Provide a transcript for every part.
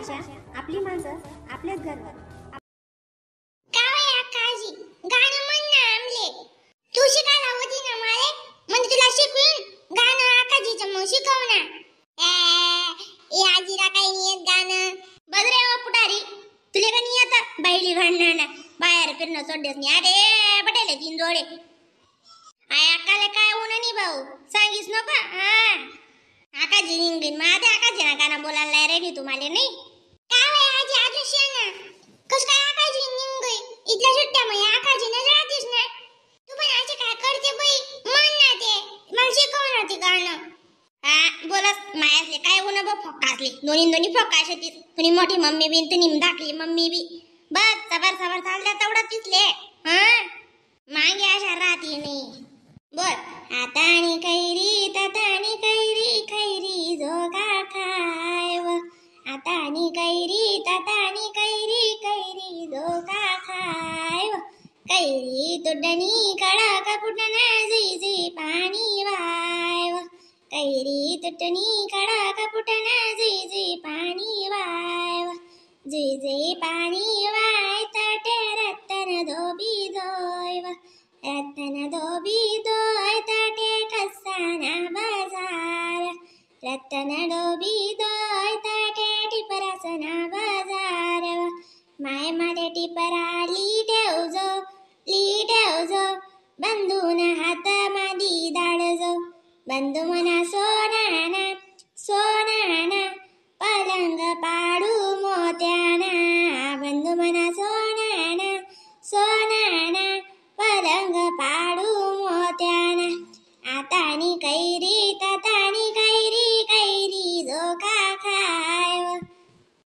भाषा, आपली माणसं, आपलेच घर. काय आकाजी गाणं म्हण ना आमले. तू शिकायला होती ना माले, म्हणजे तुला शिकवीन गाणं आकाजीचं मग शिकव ना. ए आजीला काही नाही येत गाणं. बदरे व पुढारी तुले का नाही येत बैली भांडणं ना बाहेर फिरणं सोडतेस नाही. अरे बटेले तीन जोडे आय अक्काला काय होणं नाही भाऊ सांगीस नको. आकाजी निंगीन माझे आकाजी ना गाणं बोलायला रेडी तुम्हाला नाही. काय वय आजी अजून शेना कस काय आकाजी निंगई इथल्या सुट्ट्या मग आकाजी न राहतीस ना. तू पण असे काय करते बाई म्हण ना ते मला शिकव ना ते गाणं. बोलस मायासले काय होणं बघ फोकासले दोन्ही फोकास होतीस. तुनी मोठी मम्मी बी तुनी धाकली मम्मी बी बस सबर चालल्या तेवढं तिसले. मागे अशा राहती नाही. बोल आता आणि कैरी तातानी कैरी खैरी जोगा खायव. आता आणि कैरी तातानी कैरी खैरी जोगा खायव. कैरी तुडणी कडक फुटना झी पाणी वायव. कैरी तुटणी कडक फुटना झी पाणी वायव. झी पाणी वाय तटे रत्तन धोबी धोयव. रत्तन धोबी धोय तटे कसाना बाजार. रत्तन धोबी धोय तटे टिपरासना बाजार. माय मध्ये टिपरा ली ठेवजो बंधून हात मादी दाडजो. बंधू मना सोनाना पलंग पाडू मोत्याना. बंधू मना सोनाना पलंग पाडू मोत्याना. आतानी कैरी तातानी कैरी खैरी जोगा खायव.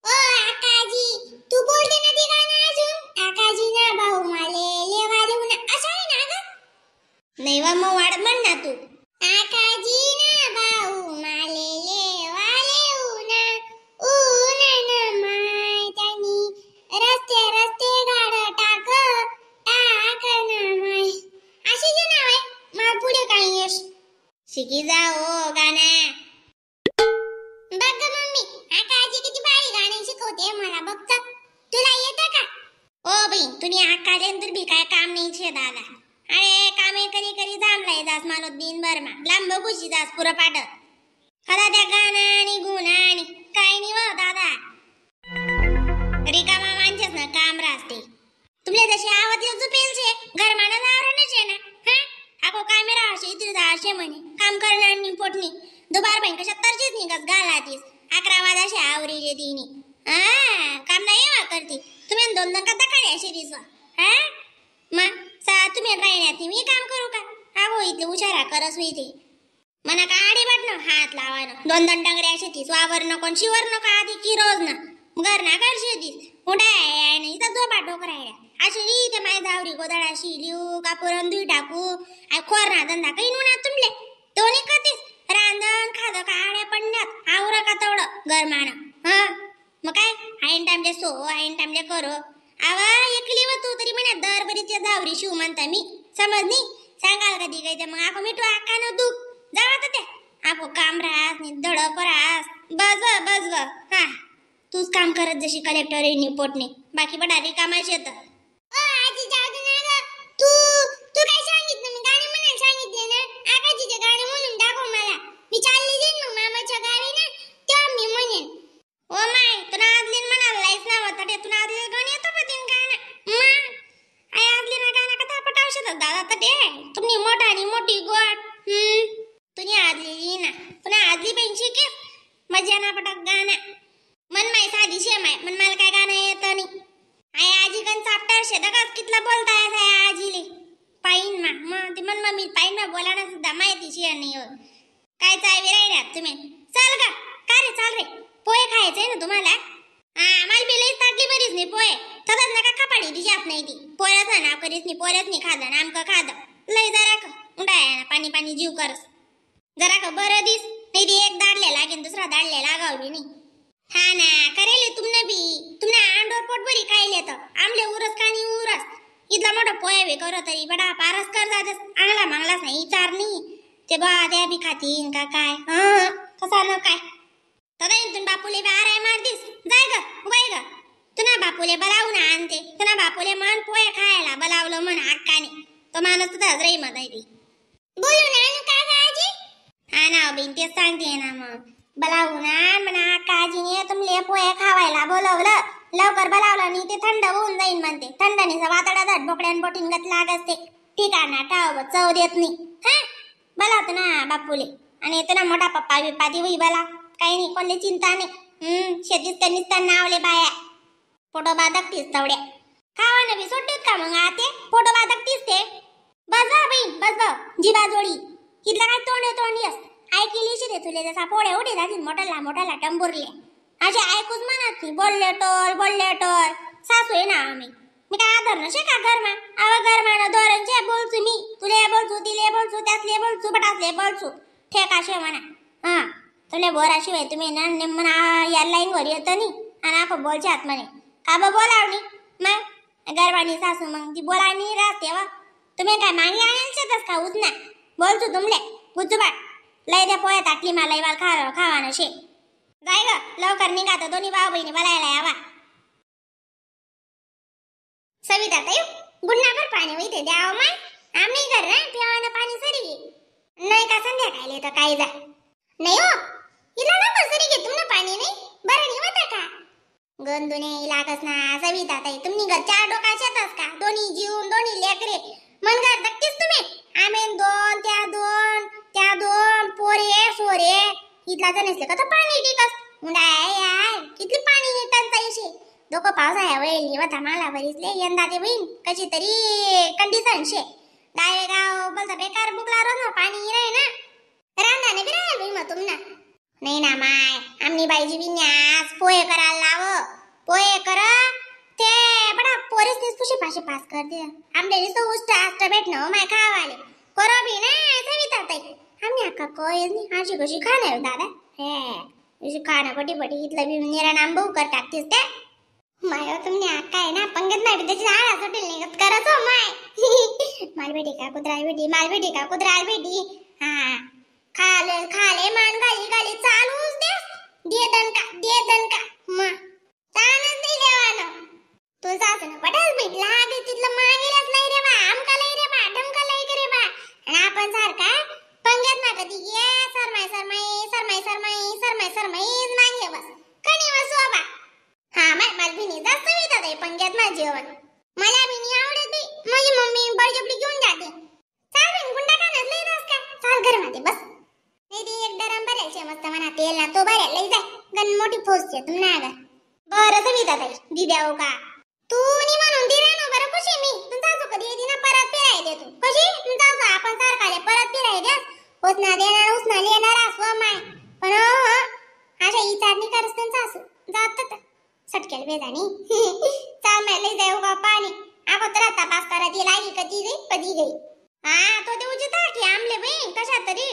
ओ आकाजी तू बोलते ना ते गाणं अजून. आकाजी ना भाऊ माले लेवा देऊ ना असं आहे ना ग. नाही वा मग वाढ म्हण ना तू. आकाजी ना भाऊ माले लेवा देऊ ना ऊन माय त्यांनी रस्ते गाड टाक ना माय. अशी जे नाव आहे मला पुढे काही यश शिकी जाओ गाणं. बघ मम्मी आकाजी किती भारी गाणे शिकवते मला. बघ तुला येतं का. ओ बाई तुनी आकाले तर बी काय काम नाही छे दादा. अरे कामे करी जामलाय जास मानो दिन भर मा लांब बघूशी जास पुरं पाट खरा त्या गाणं आणि गुण आणि काय नाही व दादा. रिकामा माणसेस ना काम राहते. तुमले जशी आवतले झुपेल छे घर माना आवरणच आहे ना. आको काय मेरा असे इतरी जाशे म्हणे काम करणार नि पोटनी दुबार बँक 70 निघस गालातीस 11 वाजाशे आवरीले दिनी. काम नाही वा करती तुम्ही दोन कदा काढे अशी दिसवा. मग तुम्ही राहण्यात मी काम करू का. अगो इथे उशारा करस होईते मना का आडी वाटणं हात लावानं दोन डंगरे असे तीस वावर नको शिवर नको आधी की रोज ना घर ना करशे तीस उठाय नाही तर झोपा डोकरायला अशी रीते माय जावरी गोदळा शिलिऊ कापुरण दुई टाकू आय खोर ना धंदा काही नुना तुमले दोन्ही कतीस रांधण खाद काड्या पडण्यात आवरा का तेवढं घर माना. मग काय आईन टाइमले सो आईन टाइमले करो. आवा एकली व तू तरी म्हणा दरबरीच्या जावरी शिव म्हणता मी समजनी सांगाल कधी काय. मग आको मिठू आका न तू जावा तर त्या आको काम राहस नि दडप राहस बस ग. तूच काम करत जशी कलेक्टर रिपोर्टने बाकी बडारी कामाची येतं. आजी जाऊ दे ना ग. तू काय सांगितलं मी गाणं म्हणायला सांगितले ना. आकाजीचे गाणं म्हणून दाखव मला. मी चालली जाईन मग मामाच्या गावी ना तेव्हा मी म्हणेन. ओ माय तुला आदलीन म्हणाला लाईस ना होता ते तुला आदली गाणं येतं पतीन गाणं. मग आय आदली ना गाणं कथा पटावशे दादा तर ते तुम्ही मोठा आणि मोठी गोट तुनी आदली ना तुला आदली पेन्शी के मजा ना पटक गाणं मन माय साधी शेम आहे मन मला काय गाणं येतं नाही. आय आजी गण चाप्टर शेदकाच कितला बोलताय आहे आजीले पाईन मग ते मन मी पाईन मा बोलाना सुद्धा माहिती शेअर नाही होत. काय चायवी राहिल्यात तुम्ही. चल का रे चाल रे पोहे खायचे ना तुम्हाला. मला बिलही ताटली बरीच नाही पोहे तसंच नका खपाडी ती जात नाही ती पोऱ्याचं नाव करीस नाही पोऱ्याच नाही खादं आमकं खादं लय जरा का उंडाय पाणी जीव करस जरा का बरं दिस नाही ती एक दाडले लागेल दुसरा दाडले लागावली नाही. ना करेले तुमने अंडोर पोट बरी खायले तर आमले उरस कानी उरस इथला मोठा पोहे वे करो तरी बडा पारस कर जातस आंगला मांगलास नाही चार नाही ते बा त्या बी खातीन का काय कसा न काय तदा इंतून बापूले बी आराय मार दिस जाय ग तो माणूस तर हजराई मत आहे ती बोलू ना का काजी हा ना बिन तेच सांगते ना मग बोलावू ना म्हणा काजीने तुमले पोहे खावायला बोलवलं लवकर बोलावलं आणि ते थंड होऊन जाईन म्हणते थंडाने वातडा धड बोकड्यान बोटीन गत लागत ते ठिकाणा ठाव चव देत नाही हा बोलावतो ना बापूले आणि येतो ना मोठा पप्पा बिप्पा ती होई बोला काही नाही कोणले चिंता नाही शेतीच त्यांनीच त्यांना नावले बाया फोटो बादकतीस तेवढ्या खावानं बी सोडतेत का मग आते फोटो बादकतीस ते बस बहीण बस जीवा जोडी इथला काय तोंड येस ऐकली शे तुले जसा पोळे उडे जातील मोठाला टंबुरले असे ऐकूच म्हणत नाही बोलले टोल सासू आहे ना आम्ही मी काय आदर नसे का घरमा आवा घरमानं दोरंचे बोलचू मी तुले बोलचू तिले बोलचू त्यासले बोलचू बटासले बोलचू ठेका शे म्हणा हा तुले बोराशिवाय तुम्ही ना म्हणा या लाईन वर येत नाही आणि आपण बोलच्यात म्हणे का बोलावणी मग गरबानी सासू मग ती बोलानी राहते वा तुम्ही काय मागे आणायचेच का उतना बोलचू तुमले गुजबाट लय द्या पोया टाकली मला इवाल खावानं शे जाय ग लवकर निघा तर दोन्ही भाऊ बहिणी बोलायला यावा सविता ताई गुन्हागर पाणी होईते द्यावं माय आम्ही घर ना पिवानं पाणी सरी नाही का संध्याकाळी तर काय जा नाही हो हिला ना सरी घे तुमनं पाणी नाही बरं नाही होता का गंदुने इलाकच ना सविता ताई तुम्ही घर चार डोकाच्यातच का दोन्ही जीवन दोन्ही लेकरे मन घर दक्तीस तुम्ही आम्ही त्या दोन पोरे सोरे इथला जण असले का तर पाणी टिकस यार किती पाणी टंचाई शे दोघं पावसाळ्या वेळी होता मला भरीसले यंदा ते बहीण कशी तरी कंडिशन शे गाव बोलता बेकार बुकला रोज पाणी रे ना रांधाने बी राहील बाई मग तुमना नाही ना माय आमनी बाईजी विन्यास पोहे करायला लाव पोहे कर ते बडा पोरेसनीच पुशी पास कर दे आमले नुसतं उष्ट आष्ट भेटणं हो माय खावाले करो बी ना सविता ताई आम्ही अक्का कोयच नाही आजी कशी खाणार दादा हे अशी खाणं पटी इथलं बी निरा नाम भाऊ कर टाकतेस त्या माय तुमने अक्का आहे ना पंगत नाही त्याची आळा सुटेल निघत करत हो माय मालबेटी का कुत्रा बेटी हा खाले मान गाली चालूच दे दन का म तानच नाही देवानं तू सासून पटाल भेटला आगे तिथलं मागेलच नाही रे बा आमका लई रे बा ढमका लई रे बा आणि आपण सारखा पंगत ना कधी ये सरमाई मागे बस कणी वसो बा हा माल भिनी जास्त वितात आहे पंगत ना जेवण मला भिनी आवडत बी माझी मम्मी बळजबरी घेऊन जाते चाल बिन गुंडा कानच लई रस का चाल घरमध्ये बस नाही ती एक डरम भरायचे मस्त म्हणा तेल ना तो भरायला लई जाय गण मोठी फोसते तुम्ही ना बरं सविता ताई दिद्याओ का तू नी म्हणून दिरा नो बरं खुशी मी तुमचा जो कधी येते ना परत फिराय दे तू कशी तुमचा जो आपण सारखाले परत फिराय दे उसना देणार उसना लेणार असो माय पण अशा ही चाडणी करस त्यांचा असो जात सटकेल बेजानी चाल मैं लई जाऊ का पाणी आपण तर तपास करा ती लागी कधी गई हा तो देऊची ता की आमले बहीण कशा तरी